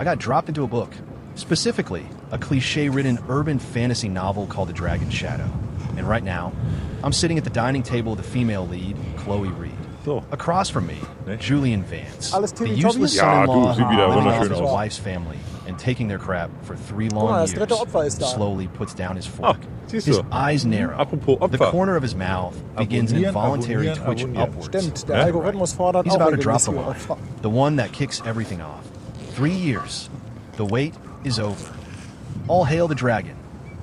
I got dropped into a book. Specifically, a cliche-ridden urban fantasy novel called The Dragon's Shadow. And right now, I'm sitting at the dining table of the female lead, Chloe Reed. So. Across from me, Julian Vance, Alles the Teletubbies? useless Ja, du, son-in-law sieht wieder living off wunderschön his aus. wife's family and taking their crap for 3 mal, long das years, dritte Opfer ist da. slowly puts down his fork. siehst His du. eyes narrow. Apropos Opfer. The corner of his mouth begins an Abonnieren, involuntary abonnieren, twitch abonnieren. upwards. Stimmt, der Ne? Algorithmus fordert He's auch about to drop the regelmäßige line, Opfer. the one that kicks everything off. 3 years. The wait is over. All hail the dragon.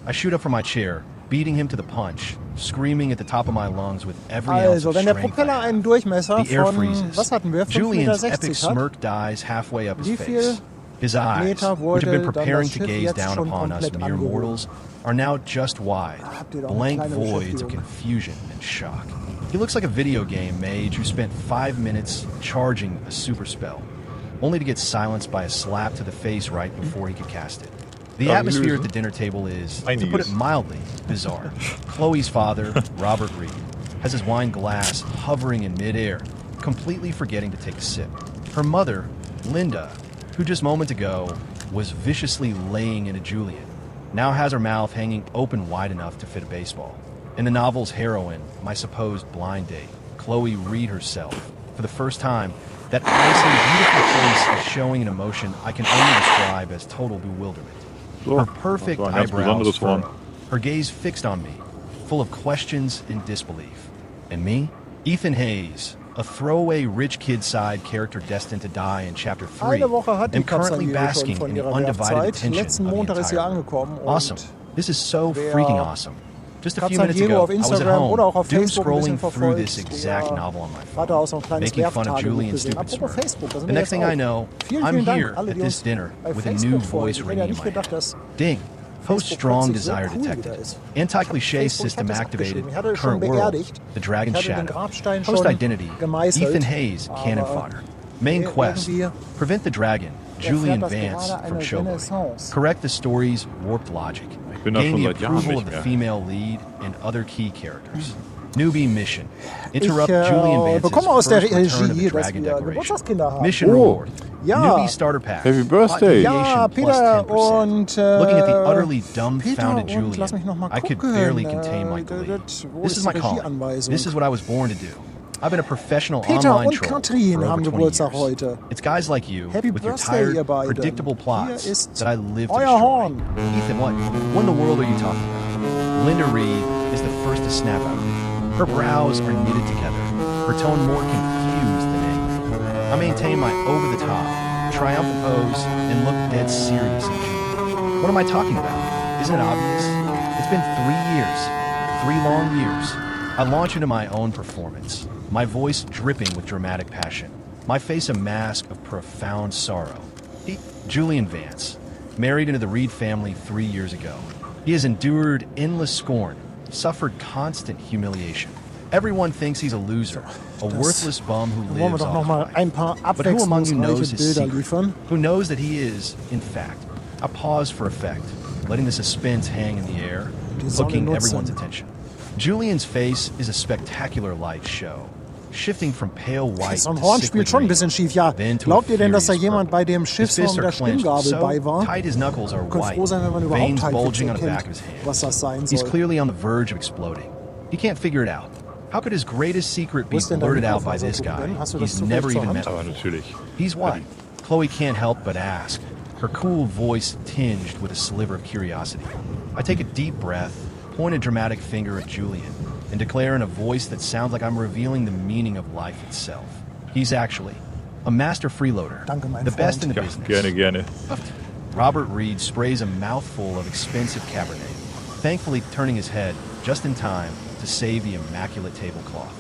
I shoot up from my chair, beating him to the punch, screaming at the top of my lungs with every ounce Also, of wenn der strength I Propeller have. einen Durchmesser The air von, freezes. was hatten wir, 5,60 Julian's Meter epic hat, smirk dies halfway up his Wie viel face. His eyes, Meter which have been wurde dann preparing das to Schiff gaze jetzt down schon upon us komplett mere angehoben? mortals, are now just wide, habt ihr doch eine blank kleine voids of Beschäftigung. confusion and shock. He looks like a video game mage who spent 5 minutes charging a super spell, only to get silenced by a slap to the face right before he could cast it. The atmosphere at the dinner table is, to put it mildly, bizarre. Chloe's father, Robert Reed, has his wine glass hovering in midair, completely forgetting to take a sip. Her mother, Linda, who just moments ago was viciously laying into Julian, now has her mouth hanging open wide enough to fit a baseball. In the novel's heroine, my supposed blind date, Chloe Reed herself, for the first time, that icy, beautiful face is showing an emotion I can only describe as total bewilderment. So, Her perfect das war ein ganz eyebrows besonderes Form. furrow, her gaze fixed on me, full of questions and disbelief. And me? Ethan Hayes, a throwaway rich kid side character destined to die in Chapter 3, Eine Woche hat die and currently Kapsel basking schon von in the ihrer undivided Werfzeit. attention Letzten of the Montag ist sie entire angekommen. Und Awesome. This is so wer freaking awesome. Just a few Kapsel minutes Diego ago, auf I was at Instagram home, oder auch auf doom Facebook ein bisschen scrolling through this verfolgt, exact der novel on my hat da phone, auch so ein kleines making fun of Werftagebuch Julian's gesehen. stupid Apropos smirk. Facebook, da sind The wir next jetzt thing auch. I know, Vielen, I'm vielen Dank, here alle, at die this uns dinner bei with a new Facebook voice folgen. Ich hätte ja ringing in nicht my gedacht, head. dass Ding. Post Facebook strong plötzlich so desire cool wieder detected. ist. Anti-cliche Facebook hat system das activated. abgeschrieben. Ich hatte schon Current world. beerdigt. The Dragon's Ich hatte den Shadow. Grabstein Post schon identity. gemeißelt, Ethan Hayes, cannon aber fodder. Main quest. irgendwie Prevent the dragon, Julian das Vance, gerade from eine showboating. Renaissance. Correct the story's warped logic. bin da Gain schon the seit Jahren approval nicht of the mehr. female lead and other key characters. Newbie mission. Ich Interrupt Julian Vance's bekomme aus der first return of the Regie, dass Dragon wir Decoration. Geburtstagskinder haben. Mission Oh. reward. Ja. Newbie starter pack. Happy Birthday. Plot Ja, deviation plus Peter 10%. und Looking at the utterly Peter dumbfounded und lass mich noch mal Julian, I could gucken. barely contain my glee. Wo This ist is die my calling. Regieanweisung? This is what I was born to do. I've been a professional Peter online und troll Katrin for over haben 20 Geburtstag years. heute. It's guys like you Happy with your Birthday, ihr tired, beiden. predictable plots Hier ist that I live to euer destroy. Horn. Ethan, what in the world are you talking about? Linda Reed is the first to snap out of me. Her brows are knitted together, her tone more confused than angry. I maintain my over-the-top, triumphant pose and look dead serious and Julian. What am I talking about? Isn't it obvious? It's been 3 years. 3 long years. I launch into my own performance, my voice dripping with dramatic passion, my face a mask of profound sorrow. Julian Vance, married into the Reed family 3 years ago. He has endured endless scorn, suffered constant humiliation. Everyone thinks he's a loser, a worthless bum who Wollen wir lives doch off noch mal life. ein paar But who among you knows abwechslungsreiche his Bilder secret? liefern? Who knows that he is, in fact, a pause for effect, letting the suspense hang in the air, Die Sonne hooking nutzen. everyone's attention. Julian's face is a spectacular light show, shifting from pale white So ein to Horn sickly spielt schon ein green, bisschen schief. Ja, then to glaubt a ihr denn, dass da furious jemand purple. bei dem His fists Schiffsraum are der clenched Stimmgabel so bei war? tight his knuckles are Ihr könnt white, froh sein, wenn man überhaupt veins halbwegs bulging on the back of erkennt, his hand. was das sein He's soll. clearly on the verge of exploding. He can't figure it out. How could his greatest secret Wo be ist denn dein blurted out by Mikrofon, this guy Ben? Hast du das he's zufällig never zur even Hand? met Aber before? natürlich. He's what? Chloe can't help but ask, her cool voice tinged with a sliver of curiosity. I take a deep breath, point a dramatic finger at Julian, and declare in a voice that sounds like I'm revealing the meaning of life itself. He's actually a master freeloader, Danke, mein the best in Freund. the Ja, business. gerne. Robert Reed sprays a mouthful of expensive Cabernet, thankfully turning his head just in time to save the immaculate tablecloth.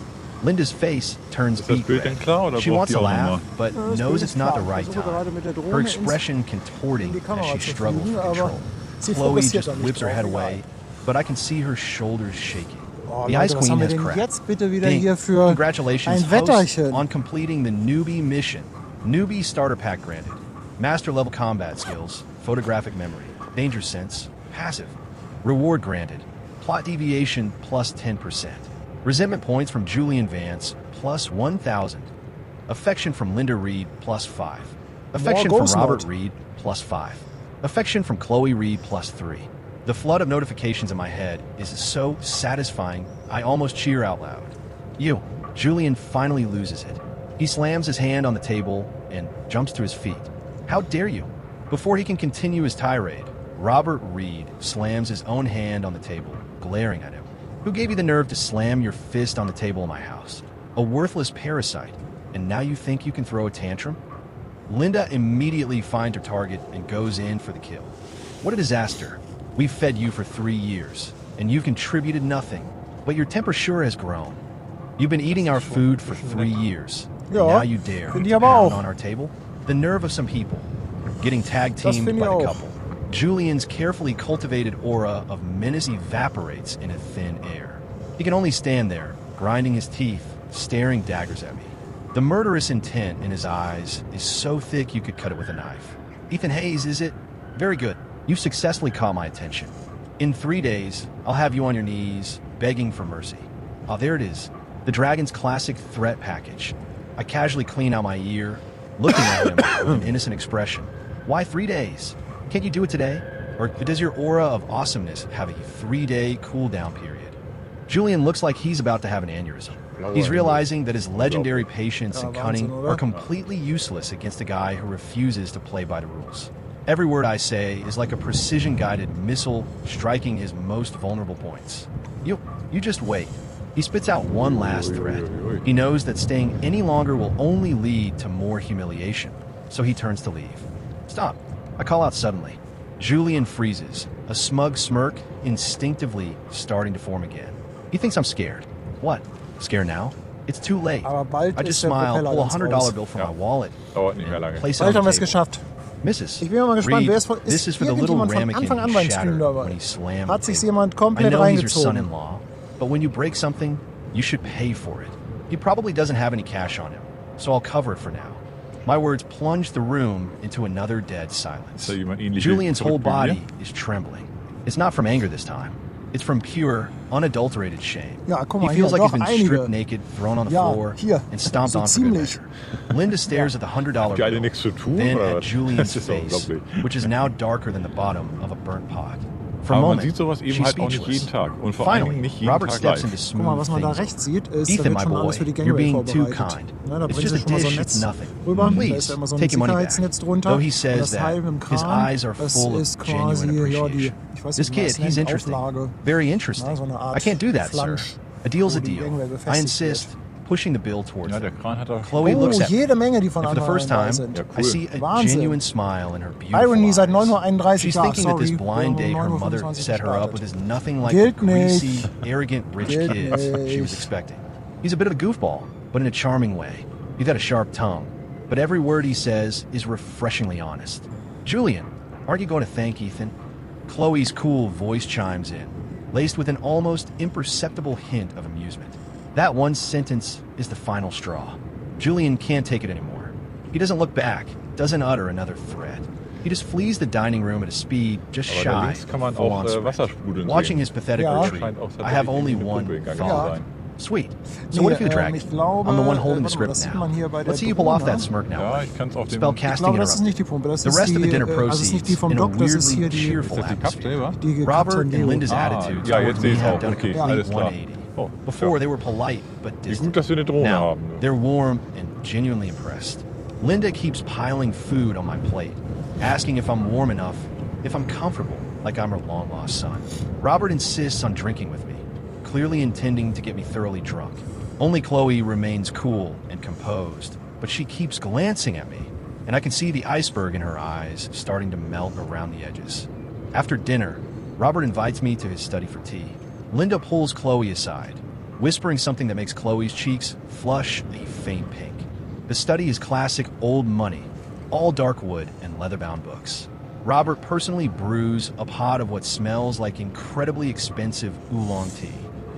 Linda's face turns Ist das beet Bild denn red. klar oder She braucht wants die to auch laugh, nochmal? but Ja, das knows Bild it's ist not the klar. right Ich versuche gerade mit der time. Drohne Her ins- expression contorting in die as Kamera she zu struggles fliegen, for aber control. sie Chloe fokussiert just da nicht whips her drauf, head egal. away, but I can see her shoulders shaking. Oh, The Leute, Ice was Queen haben wir has denn cracked. jetzt bitte wieder Ding. hier für Congratulations, ein hosts, Wetterchen? on completing the newbie mission. Newbie starter pack granted. Master level combat skills, photographic memory, danger sense, passive. Reward granted. Plot deviation plus 10%. Resentment points from Julian Vance plus 1,000. Affection from Linda Reed plus 5. Affection from Ghost Robert Mode. Reed plus +5. Affection from Chloe Reed +3. The flood of notifications in my head is so satisfying, I almost cheer out loud. Julian finally loses it. He slams his hand on the table and jumps to his feet. How dare you? Before he can continue his tirade, Robert Reed slams his own hand on the table, glaring at him. Who gave you the nerve to slam your fist on the table in my house? A worthless parasite, and now you think you can throw a tantrum? Linda immediately finds her target and goes in for the kill. What a disaster. We've fed you for 3 years, and you've contributed nothing, but your temper sure has grown. You've been eating our food for 3 years, and now you dare to pound on our table? The nerve of some people. Getting tag-teamed by the couple. Julian's carefully cultivated aura of menace evaporates in a thin air. He can only stand there, grinding his teeth, staring daggers at me. The murderous intent in his eyes is so thick you could cut it with a knife. Ethan Hayes, is it? Very good. You've successfully caught my attention. In 3 days, I'll have you on your knees, begging for mercy. Oh, there it is. The Dragon's classic threat package. I casually clean out my ear, looking at him with an innocent expression. Why 3 days? Can't you do it today? Or does your aura of awesomeness have a 3-day cooldown period? Julian looks like he's about to have an aneurysm. He's realizing that his legendary patience and cunning are completely useless against a guy who refuses to play by the rules. Every word I say is like a precision-guided missile striking his most vulnerable points. You just wait. He spits out one last threat. He knows that staying any longer will only lead to more humiliation, so he turns to leave. Stop. I call out suddenly. Julian freezes, a smug smirk instinctively starting to form again. He thinks I'm scared. What? Scared now? It's too late. I just smile, pull a $100 bill from my wallet, and place it on the table. Mrs. Ich bin mal gespannt, Reed, wer this is for the little ramekin Anfang an who beim Stream shattered dabei. when he slammed Hat the sich table. jemand I komplett know he's your reingezogen. son-in-law, but when you break something, you should pay for it. He probably doesn't have any cash on him, so I'll cover it for now. My words plunge the room into another dead silence. Julian's whole body is trembling. It's not from anger this time. It's from pure, unadulterated shame. Ja, guck He mal, feels hier, like he's doch, been einige. stripped naked, thrown on the Ja, floor, hier, and stomped so on for good ziemlich. measure. Linda stares at the $100 Die alle bill, nichts zu tun, then oder at was? Julian's Das ist doch face, unglaublich. which is now darker than the bottom of a burnt pot. For a Aber man moment, sieht sowas eben she's halt auch nicht speechless. jeden Tag. Und vor allen Finally, Dingen nicht jeden Robert Tag steps live. into Guck smooth mal, was man da things. rechts sieht, ist, da Ethan, wird my schon boy, alles für die you're Gangway being too vorbereitet. kind. Ne, da It's bringen just sie a schon mal so ein dish, Netz it's nothing. rüber, da Please, ist ja immer so ein take your money back. Sicherheitsnetz drunter. Though he Und says das that, halbe im his Kran, eyes are das full of ist genuine quasi, ja, die, appreciation. ich weiß This nicht, wie man kid, das he's nennt, interesting. Auflage. Very interesting. Ja, so eine Art I can't do that, sir. Flansch, A deal's a wo die deal. Gangway I befestigt insist, wird. pushing the bill towards Ja, der him. Kran hat er. Chloe Oh, looks at me, jede Menge, die von and for the Anfang first an dabei time, sind. Ja, I cool. see a Wahnsinn. genuine smile in her beautiful Irony seit eyes. 9:31 Uhr. She's Ja, thinking that sorry. this blind date her mother 9:25 set her up with is nothing like Gilt the greasy, nicht. arrogant rich Gilt kids she was nicht. expecting. He's a bit of a goofball, but in a charming way. He's got a sharp tongue, but every word he says is refreshingly honest. Julian, aren't you going to thank Ethan? Chloe's cool voice chimes in, laced with an almost imperceptible hint of amusement. That one sentence is the final straw. Julian can't take it anymore. He doesn't look back, doesn't utter another threat. He just flees the dining room at a speed just Aber da shy links kann man of full-on auch sprint. Wasser sprudeln Watching sehen. his pathetic Ja. retreat, Scheint auch I have tatsächlich only eine one Pumpe in Gang thought. zu sein. Sweet. So Nee, what if you're the dragon? ich glaube, I'm the one holding the warte mal, script das sieht now. man hier bei der Let's see you pull off Drohne. that smirk now. Ja, ich kann es auf dem. Spell Ich casting glaube, das ist interrupted. nicht die Pumpe, das The ist rest of the die, dinner also das ist nicht die proceeds vom in a Doc, das ist weirdly hier die, cheerful Ist das die Cup atmosphere. selber? die Robert Kapitän and Leo. Linda's Ah, attitudes ja, towards jetzt me sehe ich have auch. done a Okay, complete alles klar. 180. Oh, Before ja. they were polite but Wie distant. gut, dass wir eine Drohne Now haben. they're warm and genuinely impressed. Linda keeps piling food on my plate, asking if I'm warm enough, if I'm comfortable, like I'm her long-lost son. Robert insists on drinking with me, clearly intending to get me thoroughly drunk. Only Chloe remains cool and composed, but she keeps glancing at me, and I can see the iceberg in her eyes starting to melt around the edges. After dinner, Robert invites me to his study for tea. Linda pulls Chloe aside, whispering something that makes Chloe's cheeks flush a faint pink. The study is classic old money, all dark wood and leather-bound books. Robert personally brews a pot of what smells like incredibly expensive oolong tea.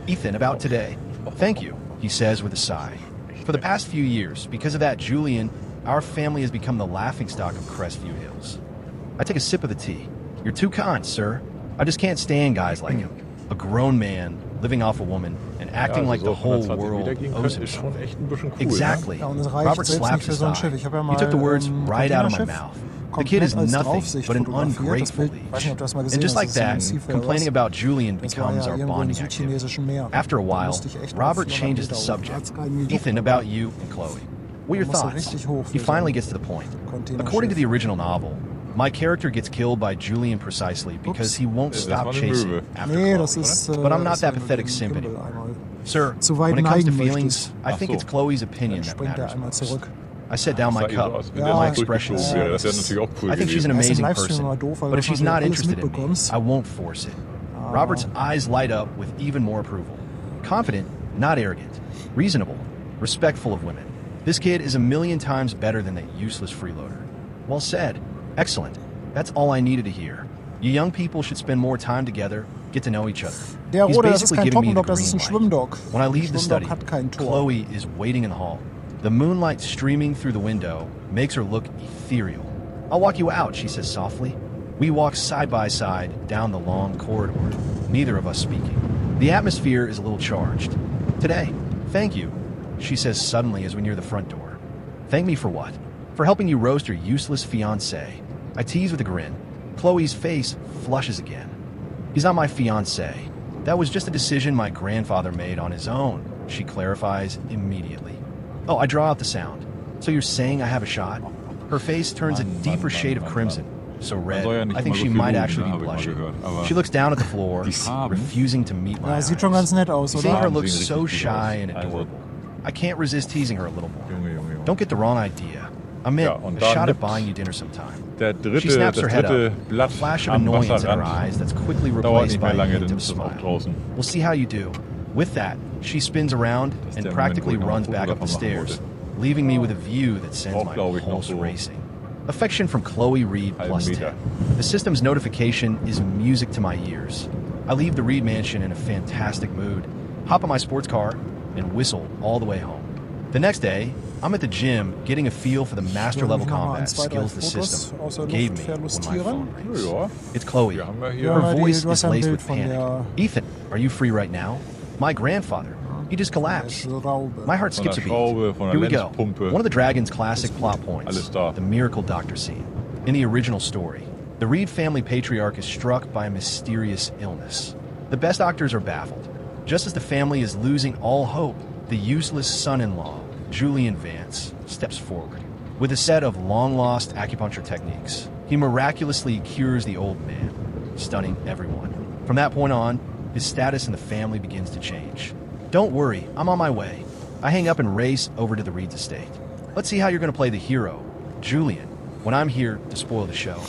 Ethan, about today. Thank you, he says with a sigh. For the past few years, because of that Julian, our family has become the laughingstock of Crestview Hills. I take a sip of the tea. You're too kind, sir. I just can't stand guys like him. A grown man, living off a woman, and acting Ja, like also the so whole 120 world Wiedergehen owes können him ist schon something. echt ein bisschen cool. Exactly. Ja, und es reicht Robert selbst slapped nicht für his so ein thigh. Schiff. Ich habe ja He took the mal words right out of my Containerschiff. mouth. The kid is komplett als nothing Draufsicht but an fotografiert. Das ungrateful Bild, weiß nicht, ob du das mal leech. gesehen And just hast, like das ist that, massiv, complaining was? about Julian Das war becomes ja our irgendwo im bonding activity. südchinesischen Meer. After a Da while, musste ich echt auf Robert 400 changes the Meter subject. hoch. Da hat's keinen Juckt, Ethan, aber about you and Chloe. What are your Da musst du thoughts? richtig hoch He für finally so gets to the point. Containerschiff. According to the original novel, my character gets killed by Julian precisely because he won't Das stop war eine chasing Möwe. after Nee, Chloe. das ist, But I'm not das that wenn du pathetic den simp Gimbal anymore. einmal Sir, zu weit when it comes to neigen feelings, möchtest. I think Ach so. it's Chloe's opinion Dann that springt er matters einmal most. zurück. I set down my Sah eh so cup, aus, wenn Ja, der my mal expression durchgeflogen says, wäre. Das wäre natürlich auch cool I think she's gewesen. an Ja, ist im amazing Livestream person, immer doof, weil but if du she's natürlich not alles interested in me, mitbekommst. I won't force it. Robert's eyes light up with even more approval. Confident, not arrogant. Reasonable, respectful of women. This kid is a million times better than that useless freeloader. Well said. Excellent. That's all I needed to hear. You young people should spend more time together, get to know each other. Der He's Rode, das ist basically kein giving me the Trockendock, das ist ein green light. Schwimmdock. When I Ein leave the study, Schwimmdock hat kein Tor. Chloe is waiting in the hall. The moonlight streaming through the window makes her look ethereal. I'll walk you out, she says softly. We walk side by side down the long corridor, neither of us speaking. The atmosphere is a little charged. Today, thank you, she says suddenly as we near the front door. Thank me for what? For helping you roast your useless fiancé. I tease with a grin. Chloe's face flushes again. He's not my fiancé. That was just a decision my grandfather made on his own, she clarifies immediately. Oh, I draw out the sound. So you're saying I have a shot? Her face turns a deeper shade of crimson, so red, soll ja nicht I think immer she so viel might loben, actually ne, be habe ich mal blushing. gehört. Aber She looks down at the floor, die Farben- refusing to meet my Ja, eyes. sieht schon ganz nett aus, Seeing her oder? look Sehen so richtig gut shy aus. and Also- adorable, I can't resist teasing her a little more. Junge. Don't get the wrong idea. I meant Ja, und a da shot at nimmt buying you dinner sometime. Der She dritte, snaps das her head dritte up, a Blatt flash of am annoyance in her Wasserrand eyes that's quickly dauert replaced nicht by mehr a lange, hint dann of a ist es auch smile. draußen. We'll see how you do. With that, she spins around ist and der practically Moment, wo ich noch runs ein back Foto up the davon machen stairs, wollte. leaving me with a view that sends Auch, my glaub ich, noch pulse so racing. Affection from Chloe Reed halben plus Meter. 10. The system's notification is music to my ears. I leave the Reed mansion in a fantastic mood, hop in my sports car, and whistle all the way home. The next day, I'm at the gym getting a feel for the master level Ich will noch mal ein, combat zwei, drei skills the Fotos system aus der gave Luft me when my verlustieren. phone rings. Ja, It's Chloe. wir haben ja hier... Ja, Her die- voice du hast is ein laced Bild with von panic. der- Ethan, are you free right now? My grandfather. He just collapsed. Schraube. My heart Von skips a der beat. Schraube, von der Here we go. Lenzpumpe. One of the Dragon's classic plot points, Alles da. the miracle doctor scene. In the original story, the Reed family patriarch is struck by a mysterious illness. The best doctors are baffled. Just as the family is losing all hope, the useless son-in-law, Julian Vance, steps forward. With a set of long-lost acupuncture techniques, he miraculously cures the old man, stunning everyone. From that point on, his status in the family begins to change. Don't worry, I'm on my way. I hang up and race over to the Reed's estate. Let's see how you're going to play the hero, Julian, when I'm here to spoil the show.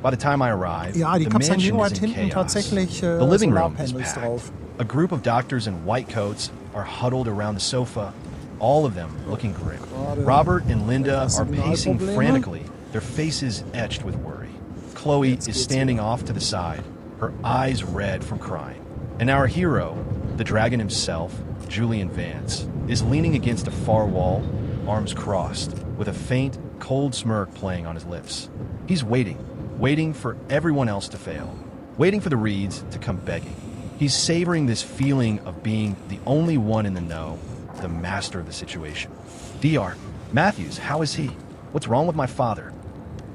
By the time I arrive, Ja, die the Captain mansion Hero is hat in hinten chaos. tatsächlich The living room is Solarpanels packed. drauf. A group of doctors in white coats are huddled around the sofa, all of them looking grim. Robert and Linda are pacing Signalprobleme. frantically, their faces etched with worry. Chloe is standing off to the side, her eyes red from crying. And our hero, the dragon himself, Julian Vance, is leaning against a far wall, arms crossed, with a faint, cold smirk playing on his lips. He's waiting for everyone else to fail, waiting for the Reeds to come begging. He's savoring this feeling of being the only one in the know, the master of the situation. DR, Matthews, how is he? What's wrong with my father?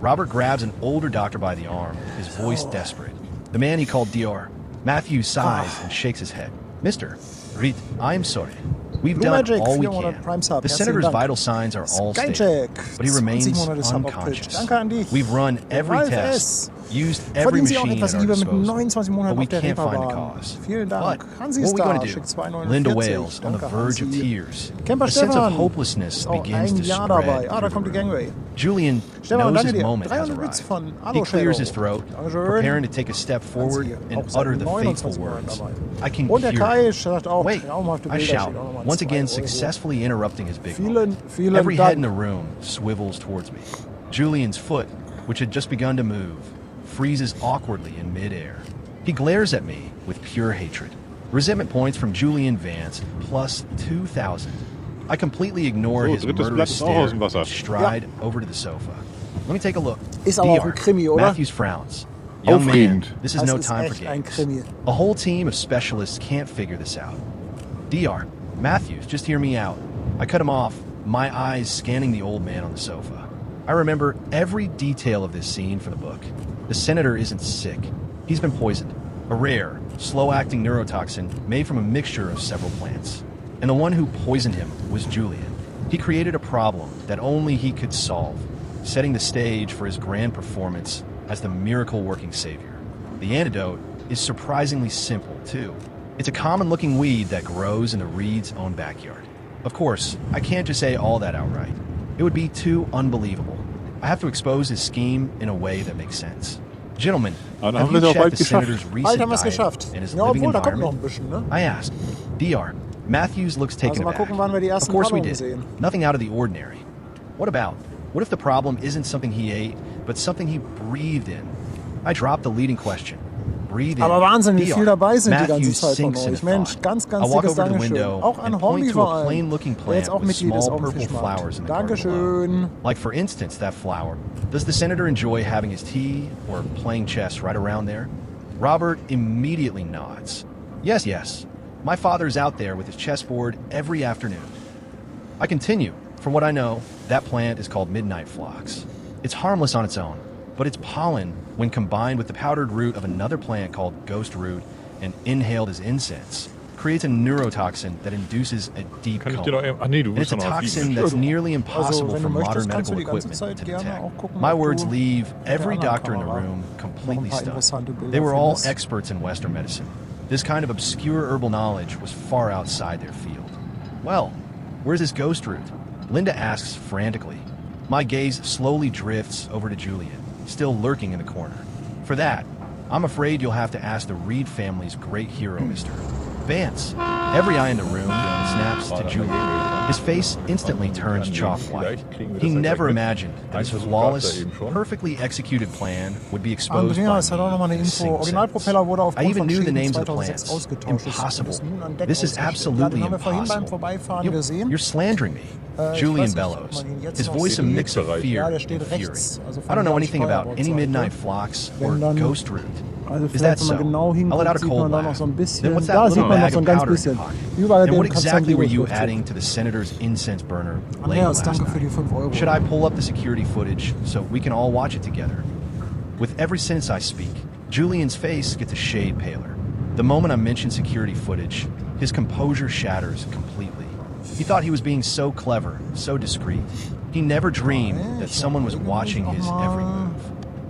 Robert grabs an older doctor by the arm, his voice desperate. The man he called DR. Matthews sighs and shakes his head. Mister, Reed, I'm sorry. We've Blue done Magic, all we 400 can. Prime Sub, The herzlichen senator's Dank. vital signs are all stable, Skycheck, but he 20 remains Monate Sub auf Twitch. unconscious. Danke an dich. We've run every Ralf test, S. used every Verdienen Sie auch machine etwas at our Liebe mit disposal, 29 but Monaten we auf der can't find a Reeperbahn. cause. Vielen But Dank. Hansi what are we Star going to schickt do? 2,49. Linda Wales on the Danke, verge of Hansi. tears. Camper A sense of Stefan. hopelessness Auch begins ein to Jahr spread dabei. through Da the kommt die room. Gangway. Julian Stefan, knows danke his dir. moment has 300 Bits arrived. von He Ado clears Shadow. his throat, Dankeschön. preparing to take a step forward Hansi, and auch seit utter the fateful 29 Monaten words. dabei. I can Und der cure Kai him. sagt auch, Wait, traumhafte I Bilder. shout, Schickt auch nochmal once 2 again Euro. successfully interrupting his big Vielen, moment. vielen Every head Dank. in the room swivels towards me. Julian's foot, which had just begun to move, freezes awkwardly in midair. He glares at me with pure hatred. Resentment points from Julian Vance, plus 2,000. I completely ignore So, his drittes Blatt murderous ist auch aus stare dem Wasser. and stride over to the sofa. Let me take a look. Ist aber auch ein DR, Krimi, oder? Matthews frowns. Young man, Aufregend. this is Das no ist time for echt ein games. Krimi. A whole team of specialists can't figure this out. DR, Matthews, just hear me out. I cut him off, my eyes scanning the old man on the sofa. I remember every detail of this scene from the book. The senator isn't sick. He's been poisoned. A rare, slow-acting neurotoxin made from a mixture of several plants. And the one who poisoned him was Julian. He created a problem that only he could solve, setting the stage for his grand performance as the miracle-working savior. The antidote is surprisingly simple, too. It's a common-looking weed that grows in the Reed's own backyard. Of course, I can't just say all that outright. It would be too unbelievable. I have to expose his scheme in a way that makes sense. Gentlemen, have you checked the senator's recent diet and his living environment? I asked. DR, Matthews looks taken aback. Of course we did. Nothing out of the ordinary. What about? What if the problem isn't something he ate, but something he breathed in? I dropped the leading question. Breathe in. Aber Wahnsinn, wie viel dabei sind die ganze Matthews Zeit von sinks in a euch. Mensch, thought. ganz, I ganz walk dickes over to the Dankeschön. window Auch an and point Hombi to vor a allem, plain-looking der plant jetzt auch with Mitglied ist small auf dem purple flowers in the garden below. Dankeschön. Like, for instance, that flower. Does the senator enjoy having his tea or playing chess right around there? Robert immediately nods. Yes. My father's out there with his chessboard every afternoon. I continue. From what I know, that plant is called midnight phlox. It's harmless on its own, but its pollen, when combined with the powdered root of another plant called ghost root and inhaled as incense, creates a neurotoxin that induces a deep coma. And it's a toxin that's nearly impossible for modern medical equipment to detect. My words leave every doctor in the room completely stunned. They were all experts in Western medicine. This kind of obscure herbal knowledge was far outside their field. Well, where's this ghost root? Linda asks frantically. My gaze slowly drifts over to Julian, still lurking in the corner. For that, I'm afraid you'll have to ask the Reed family's great hero, Mr. Vance. Every eye in the room snaps to Julian. His face instantly turns chalk white. He never imagined that his flawless, perfectly executed plan would be exposed Andreas by hat auch nochmal eine me in a Info. single Originalpropeller wurde sentence. I aufgrund even von knew the Schäden names of the 2006 plants. ausgetauscht. Impossible. Es ist nun ein Deck This is ausgestellt. absolutely Ja, den haben wir vorhin beim impossible. Vorbeifahren gesehen. You're slandering me. Ich Julian weiß nicht, ob bellows, man ihn jetzt his noch voice a sieht. mix of Ja, fear der and steht fury. rechts, also I don't know von der anything about any Steuerbordseite. midnight phlox or Wenn dann- ghost root. Also Is vielleicht, that wenn so? man genau I let hinguckt, out a sieht cold man da noch laugh. so ein bisschen. Then what's Da that sieht little man noch bag so of ein ganz powder in your bisschen. pocket? Überall And den what exactly were you Konstantin-Schriftzug. adding to the senator's incense burner late Andreas, last danke für die night? 5 Euro. Should I pull up the security footage so we can all watch it together? With every sentence I speak, Julian's face gets a shade paler. The moment I mention security footage, his composure shatters completely. He thought he was being so clever, so discreet. He never dreamed that someone was watching his every move.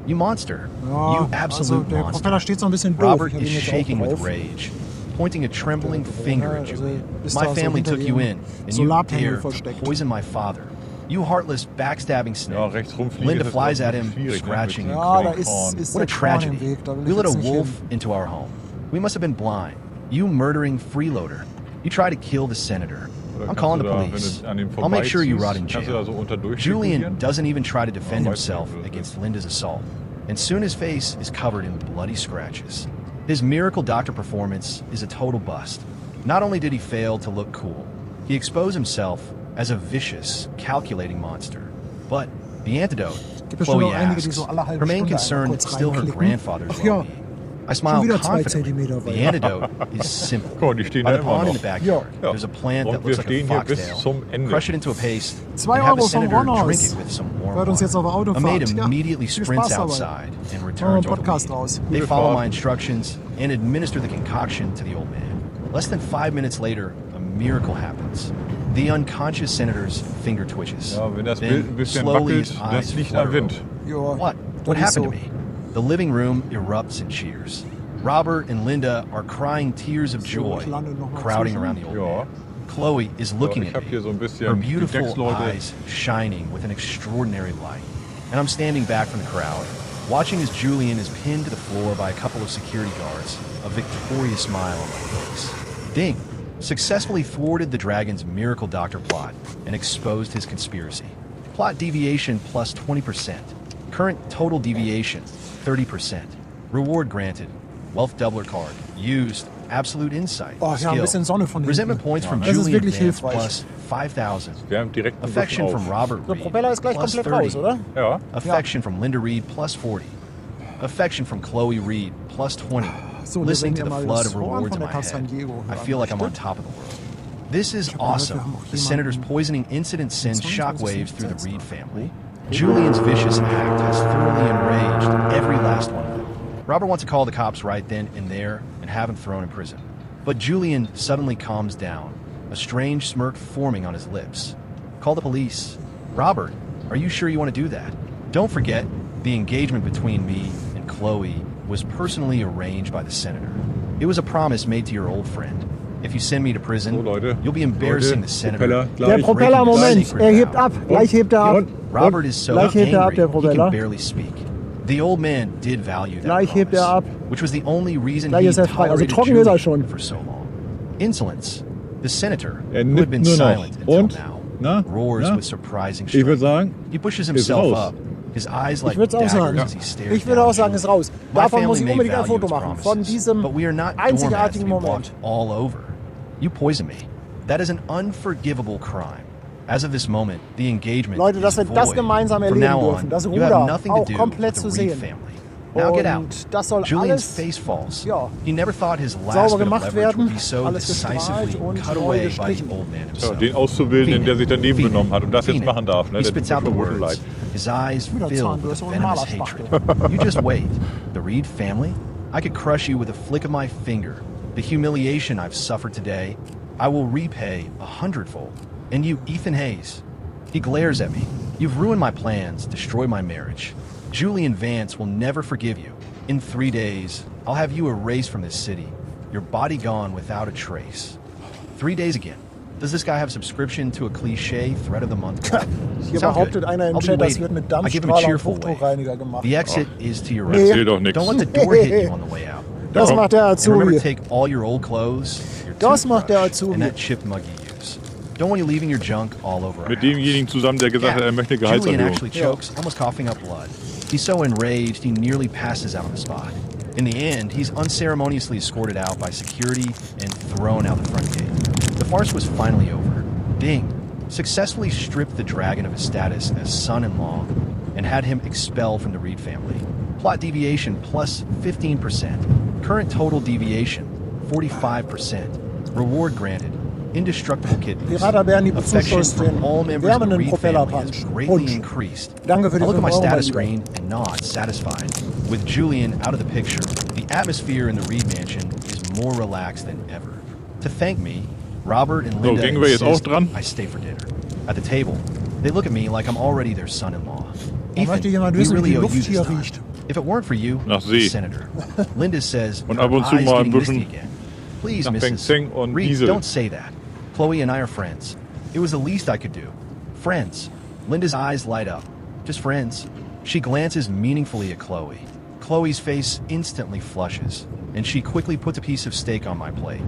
You monster. Ja, You also absolute der monster. Propeller steht so ein bisschen doof. Robert Ich hab ihn is jetzt auch shaking with drauf. rage, pointing a trembling finger at Julian. ist My da so family hinter took you dem in, and you Solarpanel dare to versteckt. poison my father. You heartless, backstabbing Ja, snake. rechts rumfliegen, Linda das ist flies auch at him, schwierig, ne, scratching mit and Ja, da clawing. ist What a der Korn im tragedy. Weg. Da will We ich let a jetzt nicht wolf hin. into our home. We must have been blind. You murdering freeloader. You try to kill the senator. Oder I'm kannst calling du the da, wenn police. du an ihm I'll make sure you vorbeiziehst, rot in kannst du da jail. so unter Julian durchspekulieren? doesn't even try to defend Ja, weiß himself nicht, wie das against ist. Linda's assault, and soon his face is covered in bloody scratches. His miracle doctor performance is a total bust. Not only did he fail to look cool, he exposed himself as a vicious, calculating monster. But the antidote, Gibt bestimmt Chloe noch einige, die asks, so alle halbe her main Stunde concern einmal is kurz still her reinklicken. grandfather's Ach ja, well-being. I smile wieder 2 confidently. Zentimeter The weiter. antidote is simple. Guck mal, die stehen By da the immer pond in noch. the backyard, Ja. there's a plant Und that wir looks like stehen a hier bis foxtail. zum Ende. Crush it into a paste 2 and have the Euro vom senator Ronhaus. drink it with some warm Hört uns water. jetzt auf der Autofahrt. Ahmed Ja, immediately viel sprints Spaß dabei. outside and Machen wir returns einen with the Podcast weed. raus. They Gute follow Fahrt. my instructions and administer the concoction to the old man. Less than 5 minutes later, a miracle happens. The unconscious senator's finger twitches. Ja, wenn das Then, Bild ein bisschen slowly wackelt, his das eyes liegt am flutter Wind. open. Ja, What? das What ist happened so. to me? The living room erupts in cheers. Robert and Linda are crying tears of joy, ich lande noch mal crowding zwischen. around the old Ja. man. Chloe is looking ich at hab me, hier so ein bisschen her die beautiful Decksleute. eyes shining with an extraordinary light. And I'm standing back from the crowd, watching as Julian is pinned to the floor by a couple of security guards, a victorious smile on my face. Ding! Successfully thwarted the dragon's miracle doctor plot and exposed his conspiracy. Plot deviation plus 20%. Current total deviation 30%. Reward granted. Wealth doubler card. Used. Absolute insight. Oh, ja, ein bisschen Sonne von hinten. Resentment points from Das ist Julian wirklich Vance hilfreich. plus 5,000. Wärmt direkt ein Affection bisschen from auf. Robert Der Reed Propeller ist gleich plus komplett 30. raus, oder? Ja. Affection from Linda Reed plus 40. Affection from Chloe Reed plus 20. So, Listening to wenn the ihr mal flood das of Horn rewards von in der my Casa head, Diego I hören feel like I'm on möchtet. top of the world. This is gehört, wir awesome. haben auch The jemanden senator's poisoning incident sends 22. shockwaves through the Reed family. Julian's vicious act has thoroughly enraged every last one of them. Robert wants to call the cops right then and there and have him thrown in prison. But Julian suddenly calms down, a strange smirk forming on his lips. Call the police. Robert, are you sure you want to do that? Don't forget, the engagement between me and Chloe was personally arranged by the senator. It was a promise made to your old friend. If you send me to prison, So, Leute. you'll be embarrassing Leute, the senator. Propeller, Der gleich. Propeller, Moment, hebt ab. Gleich hebt er ab. Robert is so Gleich hebt er ab, angry der he Propeller. can barely speak. The old man did value that Gleich hebt er ab. promise, which was the only reason Gleich he ist er frei. Also tolerated trocken ist er Julian schon. for so long. Insolence. The senator, Er who had nippt been nur noch. silent until Und? now, Na? roars Na? with surprising Ich würde strength. sagen, He pushes ist himself raus. up, his eyes like Ich würde es auch sagen. daggers as he stares Ich würde down auch sagen, ist raus. My Davon muss family ich may unbedingt ein value Foto its machen. Von promises, diesem but we are not doormats to einzigartigen be Moment. walked all over. You poison me. That is an unforgivable crime. As of this moment, the engagement Leute, is dass wir das void. gemeinsam From erleben now dürfen, on, das you have Ruder nothing to auch do komplett with zu the Reed sehen. family. Now get out. Und das soll Julian's alles face falls. ja, He never thought his last sauber bit of gemacht leverage werden, would be so alles decisively gestrahlt und cut neu away by the gestrichen. old man Ja, himself. den Auszubildenden, der sich daneben Fiend. benommen hat und das jetzt Fiend. machen darf. Ne? He Der spits tut out mir the schon words, leid. his eyes Wieder filled with Zahnbürste a und venomous Malerspachtel. hatred. You just wait. The Reed family? I could crush you with a flick of my finger. The humiliation I've suffered today, I will repay 100-fold. And you, Ethan Hayes. He glares at me. You've ruined my plans, destroyed my marriage. Julian Vance will never forgive you. In 3 days, I'll have you erased from this city. Your body gone without a trace. 3 days again. Does this guy have subscription to a cliche threat of the month? club? Hier Sounds behauptet good. einer im I'll be Chat, das waiting. wird mit I give him a Dampfstrahler und cheerful wave. Hochdruckreiniger gemacht. The exit is to your Nee. right. Erzähl doch nichts. Don't let the door hit you on the way out. Das Ja. macht der And remember to Azubi. take all your old clothes, your Das macht der toothbrush, Azubi. and that chipped mug you use. Don't want you leaving your junk all over our Mit house. demjenigen zusammen, der gesagt hat, er möchte eine Julian Gehaltserhöhung. actually chokes, almost coughing up blood. He's so enraged, he nearly passes out on the spot. In the end, he's unceremoniously escorted out by security and thrown out the front gate. The farce was finally over. Ding successfully stripped the dragon of his status as son-in-law and had him expelled from the Reed family. Plot deviation plus 15%. Current total deviation 45%. Reward granted. Indestructible kidneys. Piraterbären, die Affection bezuschusst from den all members of the wärmenden Reed family has Propellerpunch. greatly Punch. increased. Danke für I die look at 5 my Euro, mein status Lieber. screen and nod, satisfied. With Julian out of the picture, the atmosphere in the Reed mansion is more relaxed than ever. To thank me, Robert and Linda gehen wir jetzt insist auch dran? I stay for dinner. At the table, they look at me like I'm already their son-in-law. Da möchte jemand we wissen, wie really die owe you Luft this hier time. riecht. If it weren't for you, Nach See. Senator. Linda says, Und ab und zu her eyes mal ein getting misty bisschen again. Please, nach Beng Mrs. Zeng und Reed, Diesel. don't say that. Chloe and I are friends. It was the least I could do. Friends. Linda's eyes light up. Just friends. She glances meaningfully at Chloe. Chloe's face instantly flushes, and she quickly puts a piece of steak on my plate.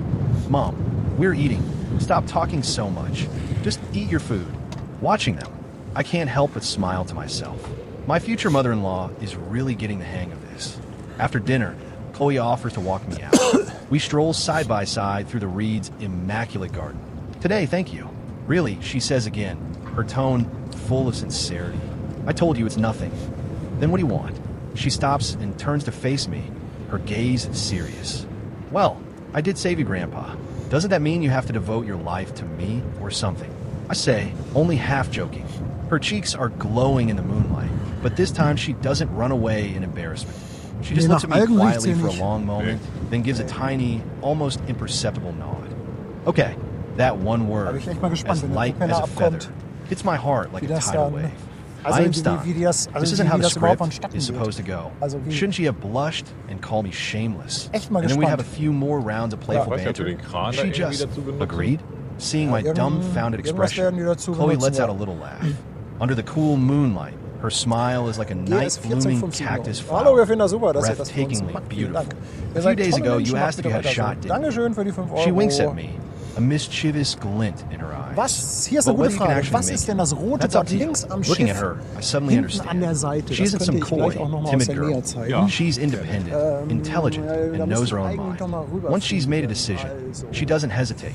Mom, we're eating. Stop talking so much. Just eat your food. Watching them, I can't help but smile to myself. My future mother-in-law is really getting the hang of this. After dinner, Chloe offers to walk me out. We stroll side by side through the Reed's immaculate garden. Today, thank you. Really, she says again, her tone full of sincerity. I told you it's nothing. Then what do you want? She stops and turns to face me, her gaze serious. Well, I did save you, Grandpa. Doesn't that mean you have to devote your life to me or something? I say, only half joking. Her cheeks are glowing in the moonlight, but this time she doesn't run away in embarrassment. She just Nee, looks at nach me Algen riecht's quietly hier for a nicht. long moment, then gives a tiny, almost imperceptible nod. Okay, that one Da bin word, ich echt mal gespannt, as wenn der light Propeller as a feather, abkommt. hits my heart like Wie a das tidal dann- wave. Also I am wie- stunned. wie das- also This wie- isn't how wie the das überhaupt script vonstatten is geht. supposed to go. Also wie- Shouldn't she have blushed and called me shameless? Echt mal And then we have a gespannt. few more rounds of playful weiß nicht, ob banter. du den Kran da She irgendwie just dazu benutzen. agreed. Seeing my irgend- dumbfounded irgendwas expression, werden die dazu Chloe benutzen, lets out a ja. little laugh. Under the cool moonlight, her smile is like a night GS blooming 1450. cactus Hallo, flower, wir finden das super, dass ihr das für uns breathtakingly macht. Vielen Dank. beautiful. Ihr A few seid days tolle ago, Menschen, you macht asked if bitte you had a weiter so. shot, didn't you? Dankeschön für die 5 Euro. She winks at me, a mischievous glint in her eyes. Was? Hier ist eine But gute whether you can Frage. actually Was make ist it, denn das rote that's up Dot to you. links am Looking Schiff? at her, I suddenly Hinten understand. an der Seite. She Das isn't könnte some ich coy, gleich auch noch mal aus timid der girl. Nähe zeigen. Ja. She's independent, intelligent, da and müsste knows ich her own eigentlich mind. doch mal rüberfliegen. Once she's made a decision, Also. she doesn't hesitate.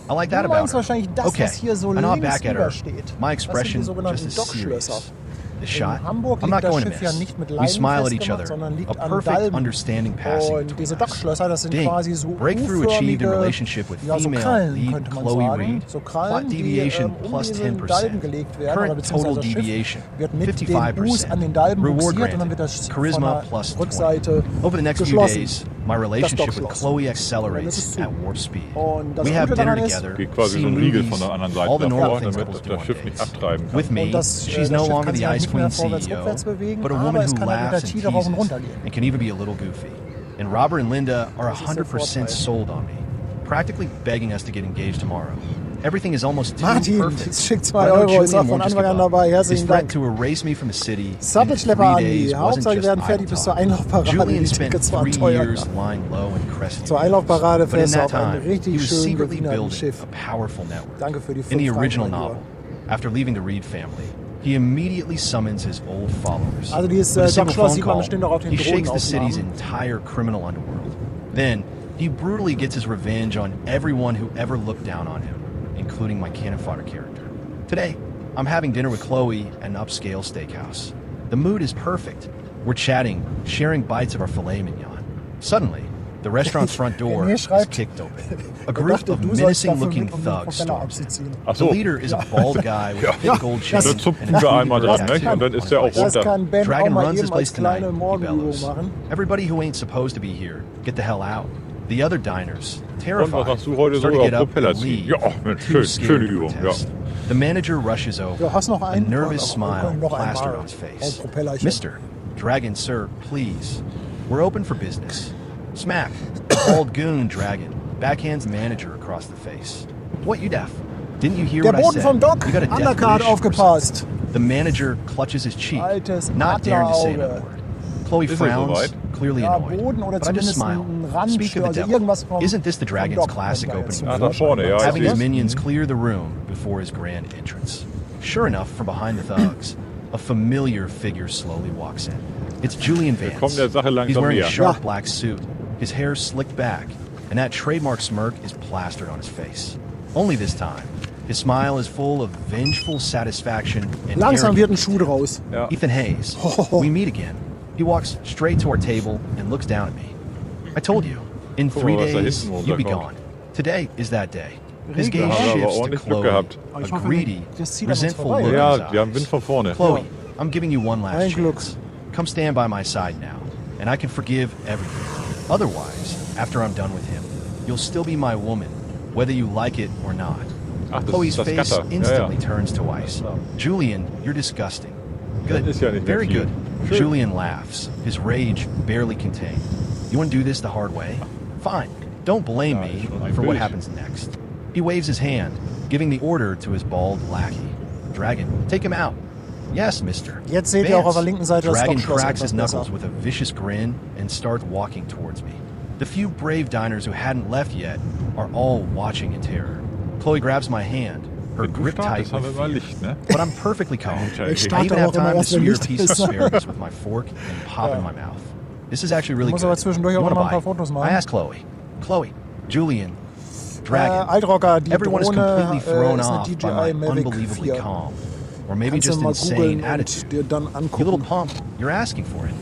I like that Du about meinst her. wahrscheinlich das, Okay, was hier so I nod links back at her. rübersteht. My Das sind die expression sogenannten just as Dockschlösser. serious. The shot? Hamburg I'm liegt not das going to Schiff ja miss. nicht mit We Leinen smile at each festgemacht, other. sondern A liegt an perfect Dalben. understanding passing Und diese between us. Dachschlösser, das sind Ding. quasi so Breakthrough achieved in U-förmige, relationship with ja, so female Krallen, lead könnte man Chloe sagen. Reed. So Krallen, Plot die deviation plus diesen 10%. Dalben gelegt werden. Oder Current total beziehungsweise das Schiff deviation wird mit den 55%. Us an den Dalben Reward buxiert und dann granted. wird das Charisma von der plus 20. Rückseite Over the next few geschlossen. days, my relationship with Dockschloss. Chloe Und dann ist accelerates es zu. at warp speed. Und das We have Gute dinner daran ist, together, Geht quasi see so ein Riegel movies, von der anderen Seite all the normal davor, things damit couples do das on Schiff nicht dates. abtreiben kann. With me, Und das she's Schiff no kann longer sich the halt Ice nicht mehr Queen vorwärts, CEO, rückwärts bewegen, but a aber woman es who kann halt mit laughs der and Tide rauf und teases runter gehen. and can even be a little goofy. And Robert and Linda are Das ist der 100% Vorteil. sold on me, practically begging us to get engaged tomorrow. Everything is almost too Martin, perfect. schickt 2 But I know Euro, ist Julian auch von won't just Anfang an give up. dabei. His Herzlichen threat Dank. to erase me from the city in Sattelschlepper 3 Andi. days wasn't Hauptsache, die just werden idle fertig bis zur talk. Einlaufparade. Julian Die spent Tickets waren 3 teuer. years lying low in Crescent. Zur Einlaufparade But in fährst du that auf ein time, he richtig was schön secretly gewinerten building Schiff. a powerful network. Danke für die In the 5 original Franken, novel, after leaving the Reed family, he immediately summons his old followers. Also dieses With a single Dockschloss phone sieht man call, bestimmt auch auf den he shakes the city's Drohnenaufnahmen. entire criminal underworld. Then, he brutally gets his revenge on everyone who ever looked down on him, including my cannon fodder character. Today, I'm having dinner with Chloe at an upscale steakhouse. The mood is perfect. We're chatting, sharing bites of our filet mignon. Suddenly, the restaurant's front door Mir is schreibt, kicked open. A Er group dachte, of du sollst dafür menacing-looking mit, um den thugs Propeller storms in. abzuziehen. Ach The so, leader is a bald guy with thick gold chain da and zupfen a wir einmal dran, tattoo ne? Und dann ist der auch on his Das runter. kann Ben auch Dragon mal runs this eben place als tonight, kleine he Morgenübung bellows. machen. Everybody who ain't supposed to be here, get the hell out. The other diners, Und was terrified, machst du heute so? start to Ja, get up Propeller and ziehen. leave. Ja, Mensch, Too schön, scared schöne to Übung, ja. protest. The manager rushes over, Du hast noch a einen? nervous Oh, smile noch plastered einmal. on his face. Oh, Propellerchen. Mister, Dragon, sir, please. We're open for business. Smack. Bald goon Dragon backhands the manager across the face. What, you deaf? Didn't you hear Der what I Boden said? vom Dock, You got a deaf Undercard wish or aufgepasst. something? The manager clutches his cheek, Altes not daring to say Adlerauge. another word. Chloe Ist er frowns, soweit? clearly Ja, annoyed. Boden oder But I just zumindest smile. ein Rand, Speak of the also devil. irgendwas vom- Isn't this the vom Dragon's Dock classic kommt da jetzt opening? zum Ah, da vorne, ja. Having ich his seh's. minions clear the room before his grand entrance. Sure enough, from behind the thugs, a familiar figure slowly walks in. It's Julian Vance. kommt der Sache langsam He's wearing a näher. sharp Ja. black suit, his hair slicked back, and that trademark smirk is plastered on his face. Only this time, his smile is full of vengeful satisfaction and Langsam wird ein arrogance. Schuh draus. Ja. Ethan Hayes. We meet again. He walks straight to our table and looks down at me. I told you, in 3 was da days, hinten you'd be runterkommt. gone. Today is that day. His Regen. gaze Da haben wir aber shifts to ordentlich Glück Chloe, gehabt. Aber ich a hoffe, greedy, das zieht an uns resentful vorbei. look in Ja, his wir haben eyes. Wind von vorne. Chloe, I'm giving you one last Ein Glück. chance. Come stand by my side now, and I can forgive everything. Otherwise, after I'm done with him, you'll still be my woman, whether you like it or not. Ach, das Chloe's ist das face Gatter. Ja, instantly ja. turns to ice. Julian, you're disgusting. Good. Das ist ja nicht mehr Very viel. good. Schön. Julian laughs, his rage barely contained. You want to do this the hard way? Fine. Don't blame Ja, me schon ein for what Bild. happens next. He waves his hand, giving the order to his bald lackey. Dragon, take him out. Yes, mister. Jetzt seht ihr auch auf der Vance. linken Seite das Dragon Dockschloss cracks his etwas knuckles besser. with a vicious grin and starts walking towards me. The few brave diners who hadn't left yet are all watching in terror. Chloe grabs my hand, her Wenn du grip tight startest, haben with wir mal fear. Licht, ne? But I'm perfectly calm. Okay. Ich I starte even have auch immer time to erst, wenn smear a Licht piece of ist. asparagus with my fork and pop in my mouth. This is actually really muss good. aber zwischendurch You auch want a noch mal ein paar bite? Fotos machen. I asked Chloe. Chloe, Julian, Dragon. Altrocker, die Everyone is Drohne completely thrown ist eine off by DJI my Mavic unbelievably 4. calm, or maybe Kannst du just mal insane googeln attitude. und dir dann You little angucken. pump, you're asking for it.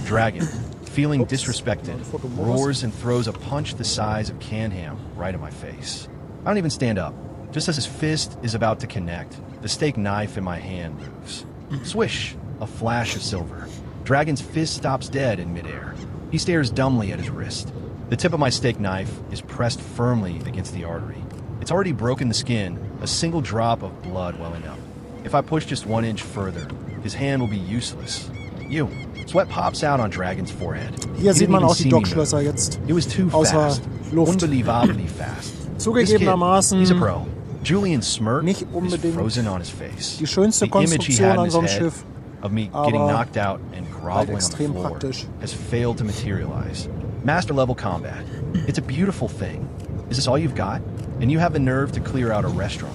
Dragon, feeling disrespected, roars and throws a punch the size of canned ham right in my face. I don't even stand up. Just as his fist is about to connect, the steak knife in my hand moves. Swish, a flash of silver. Dragon's fist stops dead in midair. He stares dumbly at his wrist. The tip of my steak knife is pressed firmly against the artery. It's already broken the skin, a single drop of blood welling up. If I push just 1 inch further, his hand will be useless. You. Sweat pops out on Dragon's forehead. Hier He sieht didn't man even auch die see me Dockschlösser move. jetzt. It was too Außer fast. Luft. Unbelievably fast. Zugegebenermaßen This kid, he's a pro. Julian's smirk nicht is unbedingt frozen on his face. die schönste The image he Konstruktion had in an his so einem head Schiff, of me getting aber knocked out and groveling on the extrem floor praktisch. has failed to materialize. Master level combat. It's a beautiful thing. Is this all you've got? And you have the nerve to clear out a restaurant.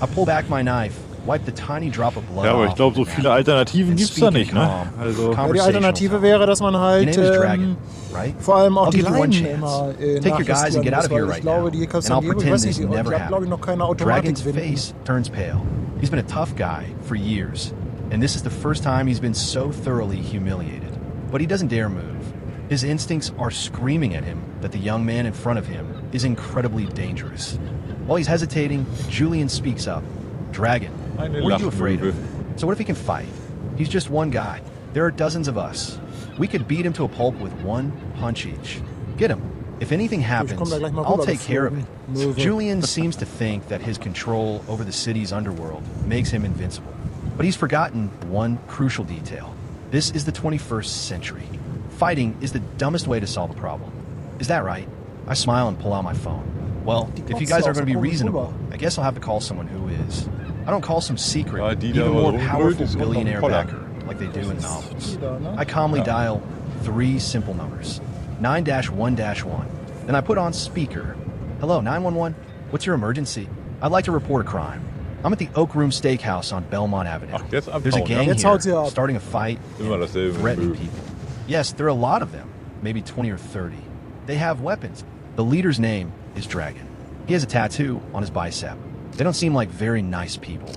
I pull back my knife, wipe the tiny drop of blood Ja, aber off ich glaube, so my viele mouth, Alternativen and gibt's speak da in nicht, ne? calm, Also, Ja, die conversational Alternative tone. wäre, dass man Your halt name is Dragon, right? vor allem auch I'll die give you one Leinen chance. immer Take your guys and get out of here weil right ich glaube, now. die And I'll Castanero, ich pretend weiß this nicht, die never hat glaube ich noch keine happened. Dragon's Automatik. face turns pale. He's been a tough guy for years. and this is the first time he's been so thoroughly humiliated. But he doesn't dare move. His instincts are screaming at him that the young man in front of him is incredibly dangerous. While he's hesitating, Julian speaks up. Dragon, what are you afraid of? So what if he can fight? He's just one guy. There are dozens of us. We could beat him to a pulp with one punch each. Get him. If anything happens, I'll take care of it. Julian seems to think that his control over the city's underworld makes him invincible. But he's forgotten one crucial detail. This is the 21st century. Fighting is the dumbest way to solve a problem. Is that right? I smile and pull out my phone. Well, if you guys are going to be reasonable, I guess I'll have to call someone who is. I don't call some secret, even more powerful billionaire backer like they do in novels. I calmly dial 3 simple numbers. 9-1-1. Then I put on speaker. Hello, 911? What's your emergency? I'd like to report a crime. I'm at the Oak Room Steakhouse on Belmont Avenue. There's a gang here starting a fight and threatening people. Yes, there are a lot of them, maybe 20 or 30. They have weapons. The leader's name is Dragon. He has a tattoo on his bicep. They don't seem like very nice people.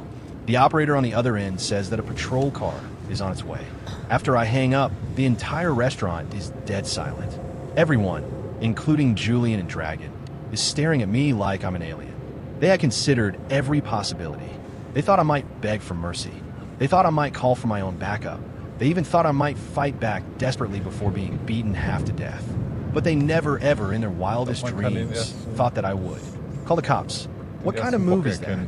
The operator on the other end says that a patrol car is on its way. After I hang up, the entire restaurant is dead silent. Everyone, including Julian and Dragon, is staring at me like I'm an alien. They had considered every possibility. They thought I might beg for mercy. They thought I might call for my own backup. They even thought I might fight back desperately before being beaten half to death. But they never ever in their wildest dreams thought that I would. Call the cops. What kind of move is that?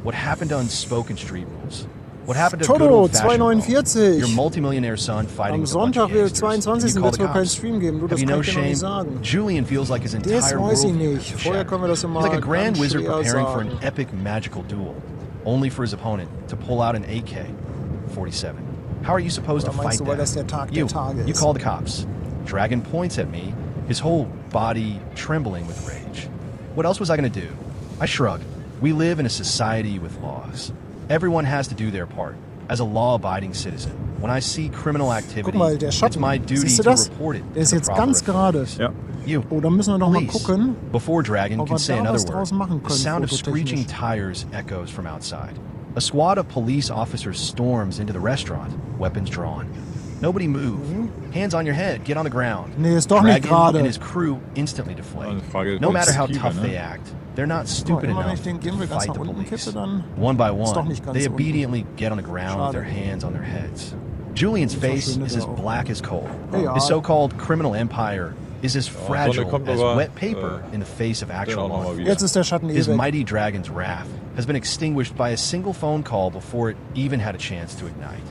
What happened to unspoken street rules? What happened to Toto, good old-fashioned law? 249. Your multimillionaire son fighting Am with a bunch Sonntag of will gangsters. 22. You call wird the wohl keinen cops. Stream geben. Du, Have das you kann no ich dir noch nicht shame? sagen. Julian feels like his Das entire world weiß ich is nicht. Vorher shattered. können wir das He's immer like a grand ganz wizard schwer preparing for an sagen. epic magical duel, only for his opponent to pull out an AK-47. How are you supposed to Oder meinst fight du, weil das that? der Tag der You Tage ist? call the cops. Dragon points at me, his whole body trembling with rage. What else was I going to do? I shrug. We live in a society with laws. Everyone has to do their part. As a law-abiding citizen, when I see criminal activity, Guck mal, der it's Schatten. my duty Siehst du to das? report it Der ist to the jetzt proper ganz gerade. authorities. Ja. You, Oh, da müssen wir doch mal police. gucken. Before Dragon ob can wir say da another was draus machen word, the können, sound of screeching fototechnisch. tires echoes from outside. A squad of police officers storms into the restaurant, weapons drawn. Nobody move. Hands on your head. Get on the ground. Nee, ist doch nicht Dragon gerade. and his crew instantly deflate. Eine Frage No der matter how Perspektive, tough ne? they act, they're not stupid immer wenn enough ich den to Gimbal ganz fight nach the unten police. kippe, dann One by ist doch one, nicht ganz they unten. obediently get on the ground with Schade. their hands on their heads. Julian's face verschwindet is as er auch. black as coal. Ja. His so-called criminal empire is as fragile kommt as aber, wet paper in the face of actual auch noch mal law. wieder. Jetzt ist der Schatten eh His weg. mighty dragon's wrath has been extinguished by a single phone call before it even had a chance to ignite.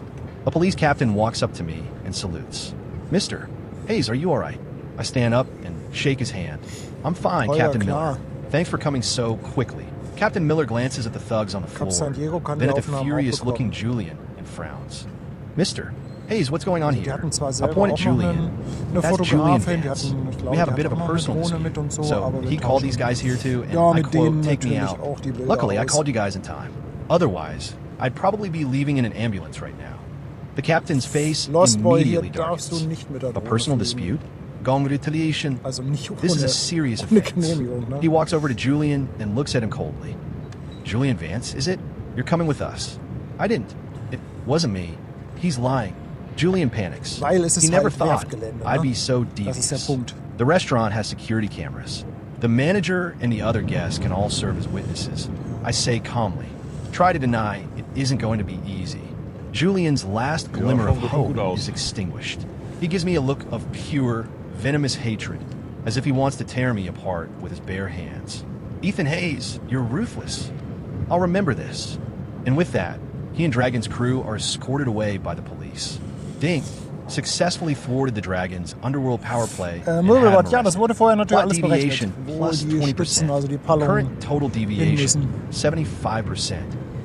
A police captain walks up to me and salutes. Mister, Hayes, are you all right? I stand up and shake his hand. I'm fine, Oh ja, Captain klar. Miller. Thanks for coming so quickly. Captain Miller glances at the thugs on the floor, San Diego kann then die at the Aufnahmen auch furious-looking bekommen. Julian and frowns. Mister, Hayes, what's going on Die here? hatten zwar I selber point at auch noch Julian. eine That's Julian Fotografin, die Vance. hatten, ich glaube, We have a die bit of hatten a auch personal eine Drohne dispute. mit und so, So aber wir he called tauschen these guys here too, and Ja, I mit quote, denen take me natürlich out. auch die Bilder Luckily, I aus. called you guys in time. Otherwise, I'd probably be leaving in an ambulance right now. The captain's face Lost Boy, hier immediately darfst du darkens. nicht mit der A Drohne personal fliegen. dispute? Congratulations. Also nicht This is a ohne- serious ohne offense. Genehmigung, ne? He walks over to Julian and looks at him coldly. Julian Vance, is it? You're coming with us. I didn't. It wasn't me. He's lying. Julian panics. Weil es ist He never halt thought Werftgelände, I'd ne? be so Das ist der devious. Punkt. The restaurant has security cameras. The manager and the other guests can all serve as witnesses. I say calmly, try to deny it isn't going to be easy. Julian's last glimmer of schon hope gut aus. is extinguished. He gives me a look of pure, venomous hatred, as if he wants to tear me apart with his bare hands. Ethan Hayes, you're ruthless. I'll remember this. And with that, he and Dragon's crew are escorted away by the police. Ding successfully thwarted the Dragon's underworld power play. and had Möbelbot, him ja, das arrested. wurde vorher natürlich Plot alles berechnet. deviation Wo plus die 20%. Spitzen, also die Pallungen Current total hin deviation, müssen. 75%.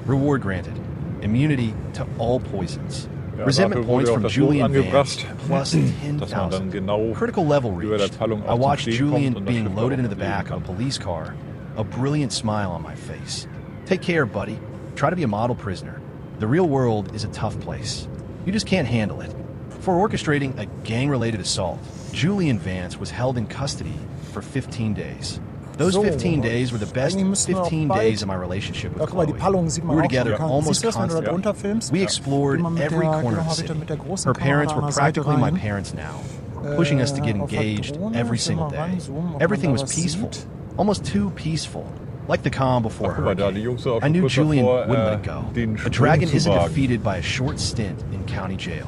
Reward granted. Immunity to all poisons. Ja, Resentment dafür wurde points auch from das Julian Buch Vance angebracht, plus dass man dann 10,000. genau Critical level über der reached. Teilung I auch zum watched Stehen Julian kommt und das being Stück loaded auch into the erleben back of a kann. police car, a brilliant smile on my face. Take care, buddy. Try to be a model prisoner. The real world is a tough place. You just can't handle it. For orchestrating a gang-related assault, Julian Vance was held in custody for 15 days. Those So, 15 days were the best eigentlich müssten wir auch 15 bald- days of my relationship Ja, with guck mal, die Chloe. Packung sieht We man were auch together schon. almost Siehst du das, wenn du da constantly. drunter filmst? We explored Geh mal mit every der- geh corner doch of mal the bitte city. mit der großen Her Kamera parents da an were der Seite practically my rein. parents now, pushing us to get Auf der engaged Drohne, every ich will single mal day. ranzoomen, ob Everything man da was was peaceful, sieht. almost too peaceful. Like the calm before Ach, guck mal, da, die hurricane. Jungs sind auch I schon knew kurz Julian davor, wouldn't let it go. den A Sprung dragon zu isn't wagen. defeated by a short stint in county jail.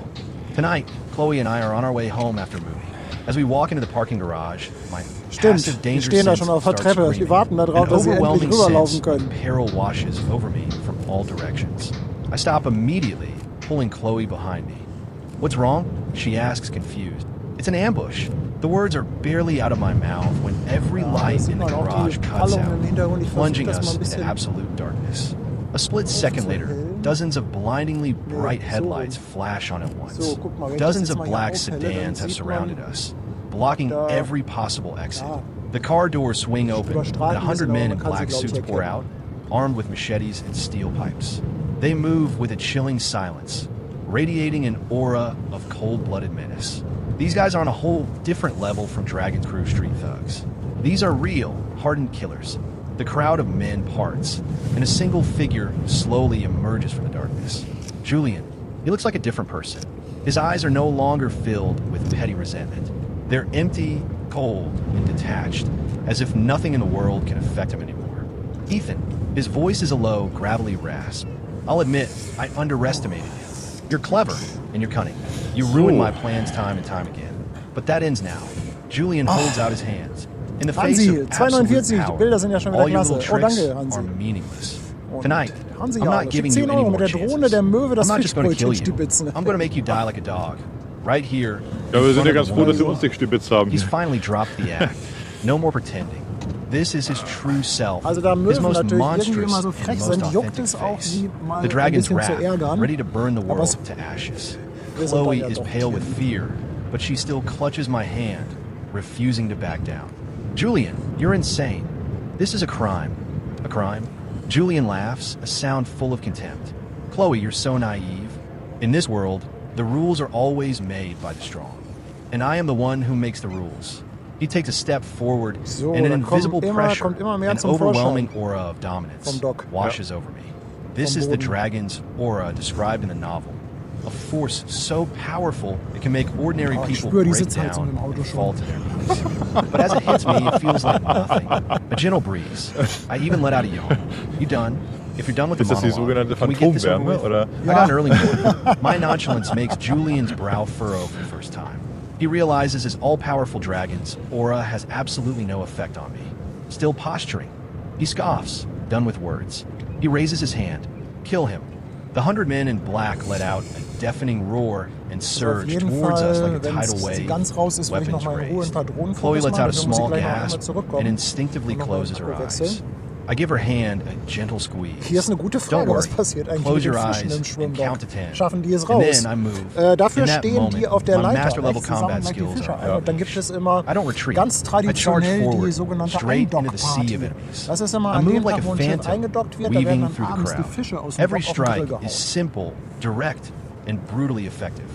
Tonight, Chloe and I are on our way home after moving. As we walk into the parking garage, my Stimmt, passive die danger stehen da sense schon auf der starts Treppe. Die screaming. warten da drauf, An dass sie endlich overwhelming rüberlaufen sense können. of peril washes over me from all directions. I stop immediately, pulling Chloe behind me. What's wrong? She asks, confused. It's an ambush. The words are barely out of my mouth when every light sieht in the man auch die garage cuts Ballungen out, im Hintergrund. Ich versuche plunging das mal us ein into bisschen absolute darkness. A split second later, dozens of blindingly bright headlights flash on at once. So, guck mal, wenn ich das Dozens jetzt of mal hier black aufhelle, sedans dann have sieht man surrounded us, blocking da- every possible exit. Ah. The car doors swing open, and überstrahlt ein 100 bisschen, men aber in man kann sie, black glaub ich, suits pour erkennen. out, armed with machetes and steel pipes. They move with a chilling silence, radiating an aura of cold-blooded menace. These guys are on a whole different level from Dragon Crew street thugs. These are real, hardened killers. The crowd of men parts, and a single figure slowly emerges from the darkness. Julian. He looks like a different person. His eyes are no longer filled with petty resentment. They're empty, cold, and detached, as if nothing in the world can affect him anymore. Ethan. His voice is a low, gravelly rasp. I'll admit, I underestimated you. You're clever, and you're cunning. You ruined my plans time and time again. But that ends now. Julian holds out his hands. In the face Hansi, of absolute 2,49, die power, Bilder sind ja schon wieder all your klasse. little Oh, tricks danke, Hansi. are meaningless. Und Tonight, Hansi, I'm ja, not da giving steht you 10 any Euro more mit der Drohne, chances. der Möwe, das I'm not just going to kill Fischbrötchen you. stibitzen. I'm going to make you die like a dog. Right here. Ja, wir in sind ja front ganz of froh, dass one sie uns nicht stibitzt haben. He's finally dropped the act. No more pretending. This is his true self. Also da his Möwen most natürlich irgendwie monstrous immer so and frech most sind, juckt authentic es auch, face. sie mal The ein dragon's bisschen zu wrath, ärgern. ready to burn the Aber world es- to ashes. Wir sind Chloe dann ja is doch pale with Tiere. fear, but she still clutches my hand, refusing to back down. Julian, you're insane. This is a crime. A crime? Julian laughs, a sound full of contempt. Chloe, you're so naive. In this world, the rules are always made by the strong. And I am the one who makes the rules. He takes a step forward, So, and an dann kommt invisible immer- pressure, kommt immer mehr an zum overwhelming Vorschein. aura of dominance Vom Doc. washes over me. This Vom is the Boden. dragon's aura described in the novel. A force so powerful it can make ordinary Oh, ich people spüre die break Sitzheizung down im Auto and schon. fall to their knees. But as it hits me, it feels like nothing. A gentle breeze. I even let out a yawn. You done? If you're done with the Ist das die monologue, sogenannte can we get this over Phantomwärme, with? oder? I got an early morning. My nonchalance makes Julian's brow furrow for the first time. He realizes his all-powerful dragon's aura has absolutely no effect on me. Still posturing. He scoffs, done with words. He raises his hand. Kill him. The 100 men in black let out a deafening roar and Also auf surged jeden towards us Fall, like a wenn tidal sie wave. ganz raus ist, will ich noch Weapons mal in Ruhe ein raised. paar Chloe Drohnenfotos lets machen. out a Dafür muss sie small gleich noch einmal gasp zurückkommen and instinctively und noch mal closes her Akku eyes. wechseln. I give her hand a gentle squeeze. Hier ist eine gute Don't Frage, worry. was passiert eigentlich Close mit den your Fischen eyes im and Schwimmdock? count to 10. Schaffen die es And raus? then I move. Dafür In that stehen moment, die auf der my Leiter master-level rechts, zusammen combat like die skills Fische are ein. up. Und dann gibt es immer I don't retreat. ganz I charge traditionell die forward, sogenannte straight into the sea of Eindock-Party. enemies. Das ist immer I an move dem like Tag, a wo ein Schiff phantom, eingedockt wird, da werden weaving dann through the abends die crowd. Fische aus dem Every Dock auf den Grill strike gehauen. is simple, direct, and brutally effective.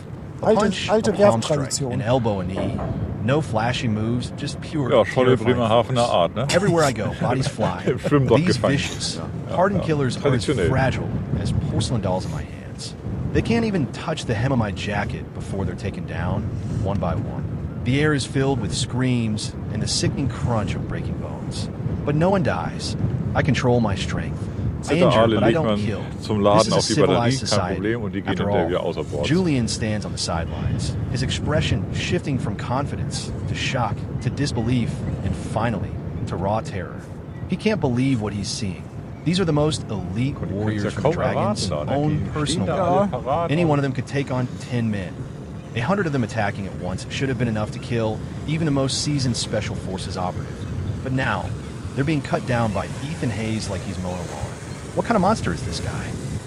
A Alte- punch, alte a palm strike, Werfttradition. an elbow, a knee. No flashy moves, just pure. Ja, volle terrifying Bremerhavener force. Art, ne? Everywhere I go, bodies fly. Im Schwimmdock These gefangen. vicious, hardened ja. killers are as Traditionell. fragile as porcelain dolls in my hands. They can't even touch the hem of my jacket before they're taken down, one by one. The air is filled with screams and the sickening crunch of breaking bones. But no one dies. I control my strength. I Zitter injure, Aale but I legt don't man kill. zum This Laden is a auf die Batterie, civilized kein society. Problem, und die gehen After hinterher all, wieder außer Bord. Julian stands on the sidelines, his expression shifting from confidence to shock to disbelief and finally to raw terror. He can't believe what he's seeing. These are the most elite Die warriors können's ja from kaum Dragon's erwarten da, ne? own Die personal stehen da war. alle parat. Any one of them could take on 10 men. 100 of them attacking at once should have been enough to kill even the most seasoned Special Forces operative. But now, they're being cut down by Ethan Hayes like he's mowing a lawn. What kind of monster is this guy?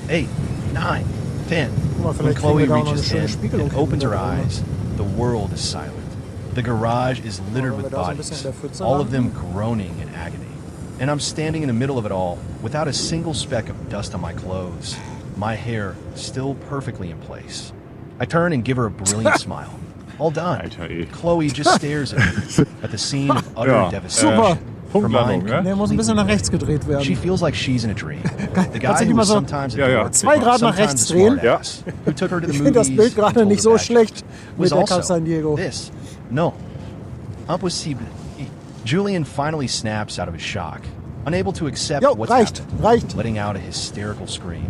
8, 9, 10. Guck mal, When vielleicht kriegen Chloe wir da noch eine reaches schöne in Spiegelung and opens her hin. eyes, the world is silent. The garage is littered Wollen wir with da so ein bodies, bisschen in der Pfütze all of them landen? groaning in agony. And I'm standing in the middle of it all without a single speck of dust on my clothes, my hair still perfectly in place. I turn and give her a brilliant smile. All done. Alter, ey. Chloe just stares at me, at the scene of utter Ja, devastation. Super. Punktlandung, mind, ne? Der muss ein bisschen nach rechts gedreht She werden. feels like she's in a dream. The Kannst du guy die who mal was so sometimes a Ja, ja. dork, 2 Grad nach sometimes rechts a drehen? smartass, who took her to the Ich finde das movies Bild gerade and nicht told so her back schlecht was mit der Cup also San Diego. this. No. Impossible. Julian finally snaps out of his shock, unable to accept Jo, what's reicht, happened, reicht. letting out a hysterical scream.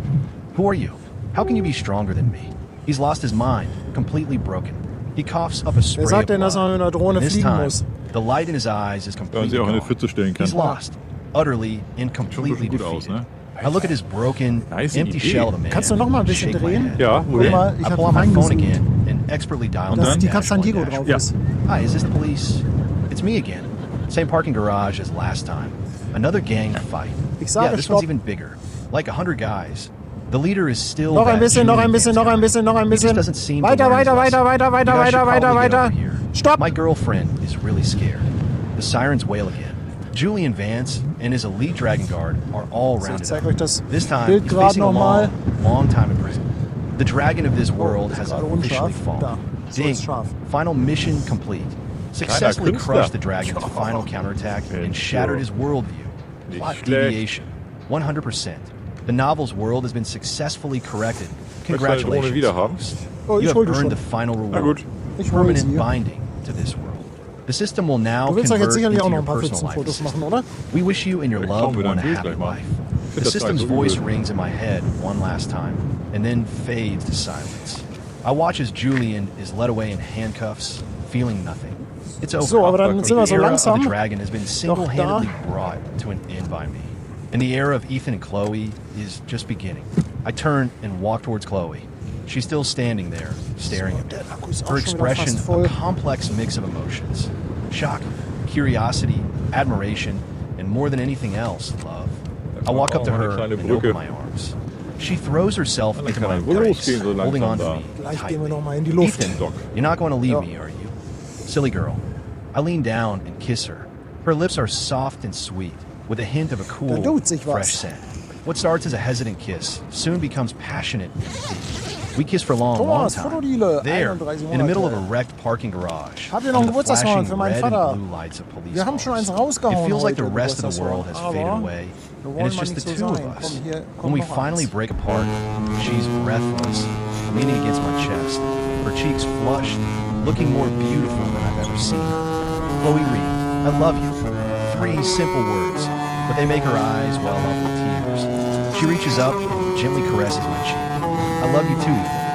Who are you? How can you be stronger than me? He's lost his mind, completely broken. He coughs up a spray Wer sagt of denn, dass man blood. mit einer Drohne And this fliegen time, muss? the light in his eyes is Da man completely sie auch in eine gone. Pfütze stellen kann. He's lost, utterly and Schon completely wirklich gut aus, defeated. ne? I look at his broken, Nice empty Idee. shell of a man. Kannst du noch mal ein bisschen shake my drehen? head. Ja, Guck wohin? mal, ich I habe pull out my phone reingezoomt, again and expertly dial dass down die Cup San dash Diego one drauf dash. ist. Hi, is this the police? It's me again. Same parking garage as last time. Another gang fight. Ich sage Yeah, this Stopp. one's even bigger. Like 100 guys. The leader is still Noch ein that bisschen, noch Julian ein bisschen, Vance noch ein guy. bisschen, noch ein He just bisschen. doesn't seem to Weiter, learn his weiter, lesson. weiter, weiter, You guys weiter, should weiter, probably get weiter. over here. Stopp! My girlfriend is really scared. The sirens wail again. Julian Vance and his elite Dragon Guard are all Ich rounded zeige up. euch das This time, Bild he's gerade facing a nochmal. long time in prison. The dragon of this world ist has gerade officially unscharf. fallen. Da, so Ding. ist scharf. Final mission complete. Successfully Künstler. crushed the dragon's final counterattack and shattered his worldview. Nicht Plot schlecht. deviation. 100%. The novel's world has been successfully corrected. Möchtest du eine Drohne Congratulations. wieder haben? folks. Oh, You ich have hol die earned schon. the final Na reward. gut. Ich hole Permanent sie. binding to this world. The system will now Du willst doch convert jetzt sicherlich into auch noch your ein paar personal life. Pfützenfotos machen, oder? We wish you and your Ja, loved schauen wir one a dein Bild happy gleich mal. life. Ich The find das gar system's nicht so voice übel. rings in my head one last time, and then fades to silence. I watch as Julian is led away in handcuffs, feeling nothing. It's over. So, aber dann The sind wir so era of langsam. the dragon has been single-handedly brought to an end by me, and the era of Ethan and Chloe is just beginning. I turn and walk towards Chloe. She's still standing there, staring at me. Der Akku ist auch Her schon wieder expression, fast voll. a complex mix of emotions. Shock, curiosity, admiration, and more than anything else, love. I walk up to Oh, eine her kleine and Brücke. open my arms. She throws herself Dann into kann my man wohl embrace, losgehen so holding on langsam to me Gleich gehen wir tightly. noch mal in die Luft. Ethan, Doc. you're not going to leave Ja. me, are you? Silly girl. I lean down and kiss her. Her lips are soft and sweet, with a hint of a cool, Da tut sich was. fresh scent. What starts as a hesitant kiss soon becomes passionate and deep. We kiss for a long Thomas, time. Fotodiele, There, 31 in the middle of a Monate. wrecked parking garage. Habt ihr noch under ein the Geburtstagshorn flashing für meinen red and Vater? blue lights of police Wir haben schon cars. eins rausgehauen It feels like the heute, rest of the Geburtstagshorn. world has faded Aber away, wir and wollen it's mal just the nicht so two of sein. us. Komm, hier, When komm we noch finally eins. break apart, she's breathless, leaning against my chest, her cheeks flushed, looking more beautiful than I've ever seen her. Chloe Reed, I love you. 3 simple words, but they make her eyes well up with tears. She reaches up and gently caresses my cheek. I love you too, Ethan.